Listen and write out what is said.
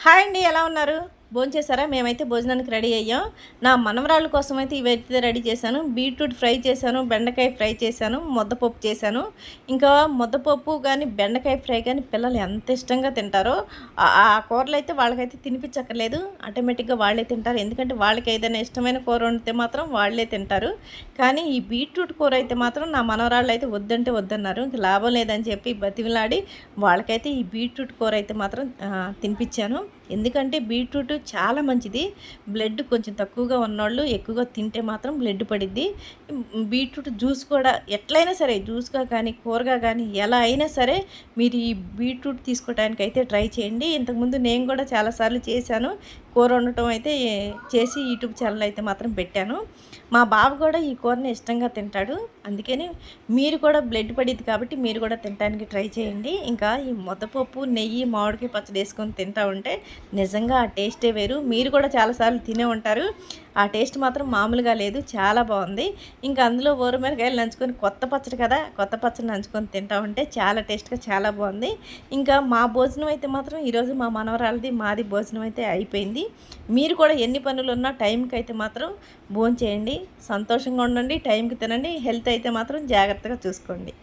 Hi అండి, ఎలా ఉన్నారు? భోంచేసారా? మేమైతే భోజనానికి రెడీ అయ్యాం. నా మనవరాళ్ళ కోసం అయితే ఇవైతే రెడీ చేశాను. బీట్రూట్ ఫ్రై చేశాను, బెండకాయ ఫ్రై చేశాను, ముద్దపప్పు చేశాను. ఇంకా ముద్దపప్పు కానీ బెండకాయ ఫ్రై కానీ పిల్లలు ఎంత ఇష్టంగా తింటారో ఆ కూరలు అయితే వాళ్ళకైతే తినిపించక్కర్లేదు, ఆటోమేటిక్గా వాళ్ళే తింటారు. ఎందుకంటే వాళ్ళకి ఏదైనా ఇష్టమైన కూర వండితే మాత్రం వాళ్ళే తింటారు. కానీ ఈ బీట్రూట్ కూర అయితే మాత్రం నా మనవరాళ్ళు అయితే వద్దంటే వద్దన్నారు. ఇంక లాభం లేదని చెప్పి బతిమిలాడి వాళ్ళకైతే ఈ బీట్రూట్ కూర అయితే మాత్రం తినిపించాను. ఎందుకంటే బీట్రూట్ చాలా మంచిది. బ్లడ్ కొంచెం తక్కువగా ఉన్నోళ్ళు ఎక్కువగా తింటే మాత్రం బ్లడ్ పడిద్ది. బీట్రూట్ జ్యూస్ కూడా ఎట్లయినా సరే, జ్యూస్గా కానీ కూరగా కానీ ఎలా అయినా సరే మీరు ఈ బీట్రూట్ తీసుకోవడానికి అయితే ట్రై చేయండి. ఇంతకుముందు నేను కూడా చాలాసార్లు చేశాను. కూర వండటం అయితే చేసి యూట్యూబ్ ఛానల్ అయితే మాత్రం పెట్టాను. మా బావ కూడా ఈ కూరని ఇష్టంగా తింటాడు. అందుకని మీరు కూడా బ్లడ్ పడిద్ది కాబట్టి మీరు కూడా తినడానికి ట్రై చేయండి. ఇంకా ఈ ముద్దపప్పు, నెయ్యి, మామిడికాయ పచ్చడి వేసుకొని తింటా ఉంటే నిజంగా ఆ టేస్టే వేరు. మీరు కూడా చాలాసార్లు తినే ఉంటారు. ఆ టేస్ట్ మాత్రం మామూలుగా లేదు, చాలా బాగుంది. ఇంకా అందులో ఊరమిరకాయలు నంచుకొని, కొత్త పచ్చడి కదా, కొత్త పచ్చడి నంచుకొని తింటా ఉంటే చాలా టేస్ట్గా చాలా బాగుంది. ఇంకా మా భోజనం అయితే మాత్రం ఈరోజు మా మనవరాలది మాది భోజనం అయితే అయిపోయింది. మీరు కూడా ఎన్ని పనులు ఉన్నా టైంకి అయితే మాత్రం భోంచేయండి. సంతోషంగా ఉండండి, టైంకి తినండి, హెల్త్ అయితే మాత్రం జాగ్రత్తగా చూసుకోండి.